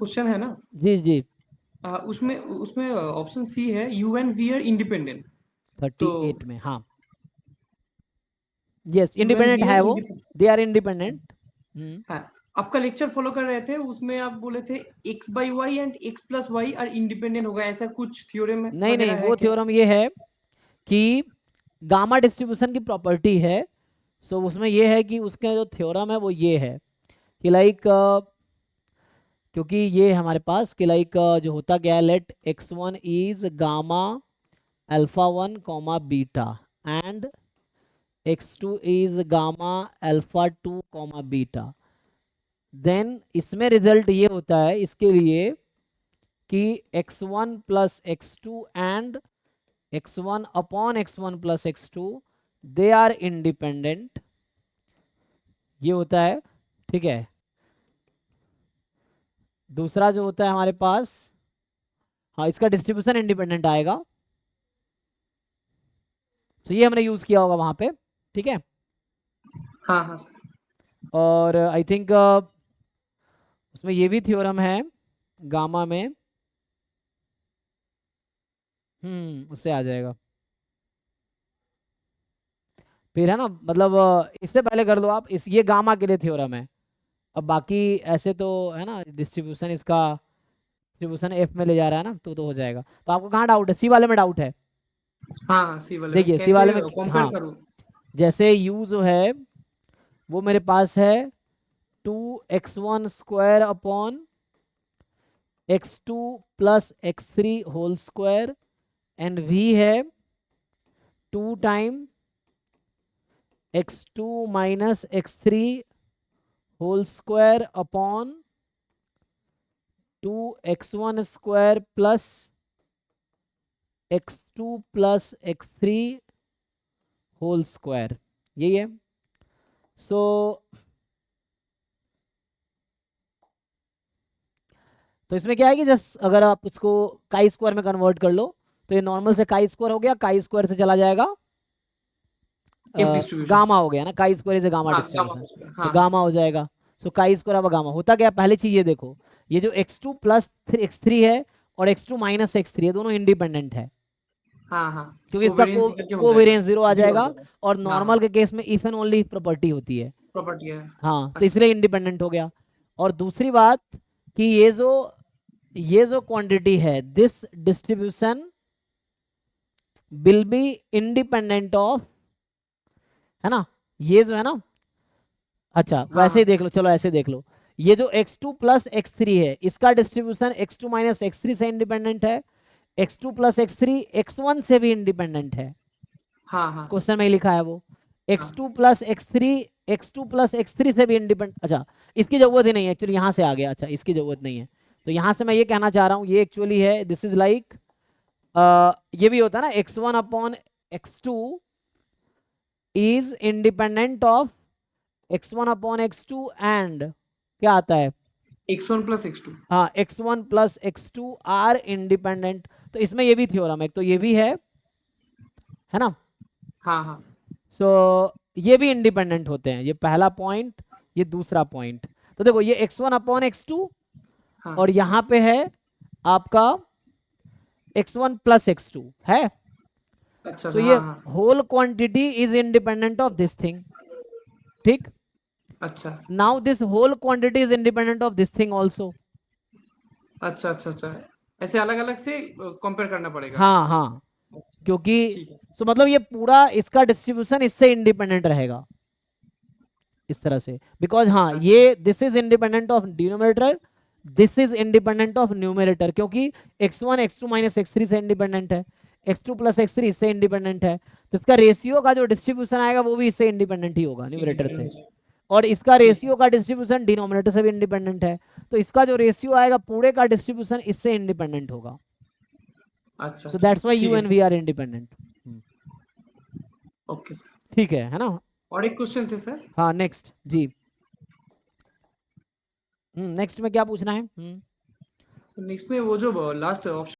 Question है ना, जी जी। उसमें उसमें ऑप्शन सी है, u and v are independent. तो 38 में, हाँ, yes u and independent v are है वो, इंडिपेंडेंट। They are independent. हाँ, आपका लेक्चर फॉलो कर रहे थे, उसमें आप बोले थे x by y and x plus y are independent होगा, ऐसा कुछ थ्योरम नहीं नहीं, वगैरह है वो क्या? थ्योरम ये है कि गामा डिस्ट्रीब्यूशन की प्रॉपर्टी है। सो उसमें ये है कि उसका जो थ्योरम है वो ये है कि लाइक, क्योंकि ये हमारे पास कि लाइक जो होता क्या है, let x1 is gamma alpha 1 comma beta and x2 is gamma alpha 2 comma beta, then इसमें रिजल्ट ये होता है इसके लिए कि x1 plus x2 and x1 upon x1 plus x2 they are independent, ये होता है, ठीक है। दूसरा जो होता है हमारे पास, हाँ, इसका डिस्ट्रीब्यूशन इंडिपेंडेंट आएगा, तो ये हमने यूज किया होगा वहां पे, ठीक है। हाँ हाँ सर। और आई थिंक उसमें ये भी थ्योरम है गामा में, उससे आ जाएगा फिर, है ना, मतलब इससे पहले कर लो आप, इस ये गामा के लिए थ्योरम है। अब बाकी ऐसे तो है ना, डिस्ट्रीब्यूशन इसका, डिस्ट्रीब्यूशन एफ में ले जा रहा है ना, तो हो जाएगा। तो आपको कहाँ डाउट है, सी वाले में डाउट है? हाँ हाँ, सी वाले में देखिए सी कैसे वाले में, कंपेयर हाँ, करूँ? जैसे यू जो है वो मेरे पास है 2x1 square upon x2 plus x3 whole square, and v है 2 time x2 minus x3 whole square upon 2x1 square plus x2 plus x3 whole square, यही है। सो तो इसमें क्या है कि जस्ट अगर आप इसको काई स्क्वायर में कन्वर्ट कर लो, तो ये नॉर्मल से काई स्क्वायर हो गया, काई स्क्वायर से चला जाएगा एफ डिस्ट्रीब्यूशन। गामा हो गया ना, काई स्क्वायर इज गामा हाँ, गामा डिस्ट्रीब्यूशन, क्वेश्चन, तो हाँ हाँ। गामा हो जाएगा। सो काई स्क्वायर अब गामा होता क्या, पहली चीज ये देखो, ये जो x2 प्लस x3 है और x2 माइनस x3 है, दोनों इंडिपेंडेंट है, हाँ हाँ, क्योंकि इसका कोवेरियंस करके हो जाएगा, कोवेरियंस जीरो आ जीरो आ जाएगा। जाएगा। और हाँ नॉर्मल हाँ, के केस में इफ एंड ओनली प्रॉपर्टी होती है, प्रॉपर्टी है। हाँ, तो अच्छा। इसलिए इंडिपेंडेंट हो गया। और दूसरी बात कि ये जो क्वांटिटी है, this distribution will be independent of, है ना, ये जो है ना, अच्छा हाँ वैसे ही हाँ। देख लो, चलो ऐसे देख लो, ये जो x2 प्लस x3 है इसका डिस्ट्रीब्यूशन x2 माइनस x3 से इंडिपेंडेंट है, x2 प्लस x3 x1 से भी इंडिपेंडेंट है, हाँ हाँ। क्वेश्चन में ही लिखा है वो, हाँ x2 प्लस x3 से भी इंडिपेंडेंट, अच्छा इसकी जरूरत ही नहीं है एक्चुअली, यहाँ से आ गया, अच्छा इसकी जरूरत नहीं है। तो यहाँ से मैं ये कहना चाह रहा हूँ, ये एक्चुअली है, दिस इज लाइक, ये भी होता है ना, x1 upon x2 is independent of x1 upon x2 and क्या आता है, x1 प्लस x2। हाँ, x1 plus x2 are independent. तो इसमें ये भी थ्योरम है, तो ये भी है ना। हाँ हाँ। सो ये भी इंडिपेंडेंट होते हैं, ये पहला पॉइंट, ये दूसरा पॉइंट। तो देखो ये x1 अपॉन x2 हाँ। और यहाँ पे है आपका x1 प्लस x2 है। अच्छा सो अच्छा, ये हाँ हाँ। Whole quantity is independent of this thing, ठीक। अच्छा now this whole quantity is independent of this thing also. अच्छा अच्छा अच्छा, ऐसे अलग अलग से कंपेयर करना पड़ेगा। हाँ हाँ, अच्छा, क्योंकि ठीक है सर। तो मतलब ये पूरा इसका डिस्ट्रीब्यूशन इससे इंडिपेंडेंट रहेगा इस तरह से, बिकॉज हाँ अच्छा ये this is independent of denominator, this is independent of numerator, क्योंकि x1 x2 माइनस x3 से इंडिपेंडेंट है, x2 प्लस x3 इससे इंडिपेंडेंट है, तो इसका रेशियो का जो डिस्ट्रीब्यूशन आएगा वो भी इससे इंडिपेंडेंट ही होगा, न्यूमरेटर से। इंडिपेंडेंट। और इसका ठीक रेशियो का डिस्ट्रीब्यूशन डिनोमिनेटर से भी इंडिपेंडेंट है, तो इसका जो रेशियो आएगा पूरे का डिस्ट्रीब्यूशन इससे इंडिपेंडेंट होगा। अच्छा सो अच्छा, दैट्स व्हाई ठीक यू है and v sir. Are independent. Okay sir. ठीक है ना। और एक क्वेश्चन थे सर। हाँ नेक्स्ट जी, नेक्स्ट में क्या पूछना है? नेक्स्ट में वो जो लास्ट ऑप्शन